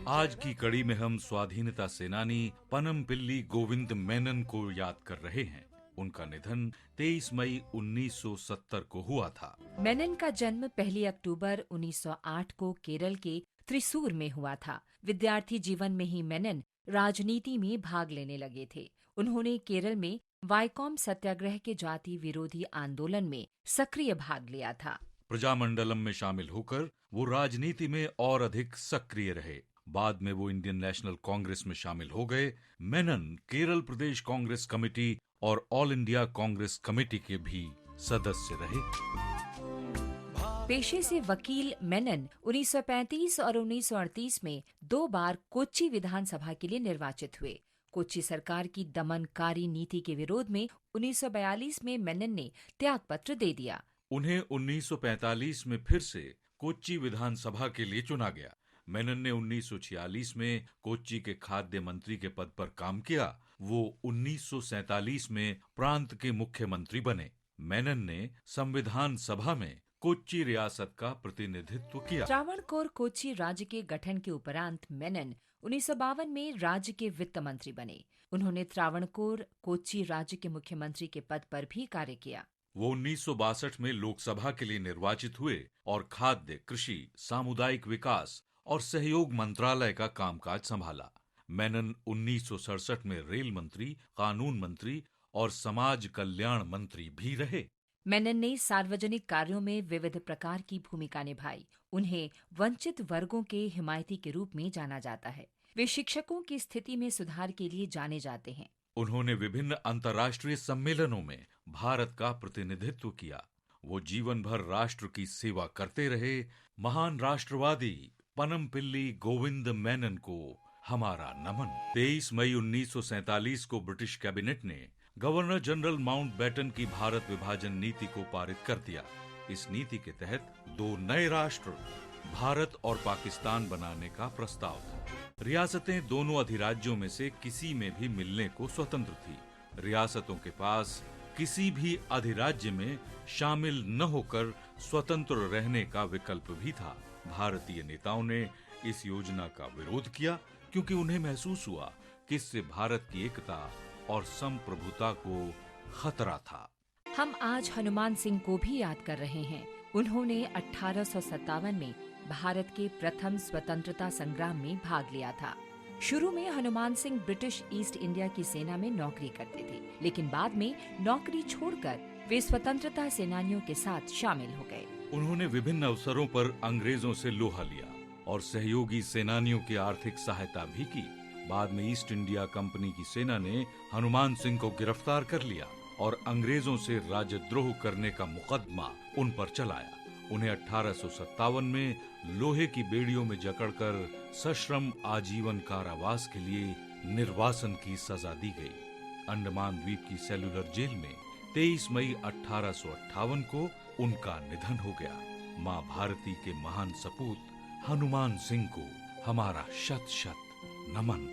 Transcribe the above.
आज की कड़ी में हम स्वाधीनता सेनानी पनमपिल्ली गोविंद मेनन को याद कर रहे हैं। उनका निधन 23 मई 1970 को हुआ था। मेनन का जन्म 1 अक्टूबर 1908 को केरल के त्रिसूर में हुआ था। विद्यार्थी जीवन में ही मेनन राजनीति में भाग लेने लगे थे। उन्होंने केरल में वाइकोम सत्याग्रह के जाति विरोधी आंदोलन में सक्रिय भाग लिया था। प्रजामंडलम में शामिल होकर वो राजनीति में और अधिक सक्रिय रहे। बाद में वो इंडियन नेशनल कांग्रेस में शामिल हो गए। मेनन केरल प्रदेश कांग्रेस कमेटी और ऑल इंडिया कांग्रेस कमेटी के भी सदस्य रहे। पेशे से वकील मेनन 1935 और 1938 में 2 बार कोच्चि विधानसभा के लिए निर्वाचित हुए। कोच्चि सरकार की दमनकारी नीति के विरोध में 1942 में मेनन ने त्यागपत्र दे दिया। उन्हें 1945 में फिर से कोच्चि विधानसभा के लिए चुना गया। मेनन ने 1946 में कोच्चि के खाद्य मंत्री के पद पर काम किया। वो 1947 में प्रांत के मुख्यमंत्री बने। मेनन ने संविधान सभा में कोच्चि रियासत का प्रतिनिधित्व किया। त्रावणकोर कोच्चि राज्य के गठन के उपरांत मेनन 1952 में राज्य के वित्त मंत्री बने। उन्होंने त्रावणकोर कोच्चि राज्य के मुख्यमंत्री के पद पर भी कार्य किया। वो 1962 में लोकसभा के लिए निर्वाचित हुए और खाद्य, कृषि, सामुदायिक विकास और सहयोग मंत्रालय का कामकाज संभाला। मेनन 1967 में रेल मंत्री, कानून मंत्री और समाज कल्याण मंत्री भी रहे। मेनन ने सार्वजनिक कार्यों में विविध प्रकार की भूमिका निभाई। उन्हें वंचित वर्गों के हिमायती के रूप में जाना जाता है। वे शिक्षकों की स्थिति में सुधार के लिए जाने जाते हैं। उन्होंने विभिन्न अंतर्राष्ट्रीय सम्मेलनों में भारत का प्रतिनिधित्व किया। वो जीवन भर राष्ट्र की सेवा करते रहे। महान राष्ट्रवादी पनमपिल्ली गोविंद मेनन को हमारा नमन। 23 मई 1947 को ब्रिटिश कैबिनेट ने गवर्नर जनरल माउंटबेटन की भारत विभाजन नीति को पारित कर दिया। इस नीति के तहत 2 नए राष्ट्र भारत और पाकिस्तान बनाने का प्रस्ताव था। रियासतें दोनों अधिराज्यों में से किसी में भी मिलने को स्वतंत्र थी। रियासतों के पास किसी भी अधिराज्य में शामिल न होकर स्वतंत्र रहने का विकल्प भी था। भारतीय नेताओं ने इस योजना का विरोध किया क्योंकि उन्हें महसूस हुआ कि इससे भारत की एकता और संप्रभुता को खतरा था। हम आज हनुमान सिंह को भी याद कर रहे हैं। उन्होंने 1857 में भारत के प्रथम स्वतंत्रता संग्राम में भाग लिया था। शुरू में Hanuman Singh British east India की सेना में नौकरी करते थे, लेकिन बाद में नौकरी छोड़कर वे स्वतंत्रता सेनानियों के साथ शामिल हो गए। उन्होंने विभिन्न अवसरों पर अंग्रेजों से लोहा लिया और सहयोगी सेनानियों की आर्थिक सहायता भी की। बाद में ईस्ट इंडिया कंपनी की सेना ने हनुमान सिंह को गिरफ्तार कर लिया और अंग्रेजों से राजद्रोह करने का मुकदमा उन पर चलाया। उन्हें 1857 में लोहे की बेड़ियों में जकड़कर सश्रम आजीवन कारावास के लिए निर्वासन की सजा दी गई। अंडमान द्वीप की सेलुलर जेल में 23 मई 1858 को उनका निधन हो गया। मां भारती के महान सपूत हनुमान सिंह को हमारा शत शत नमन।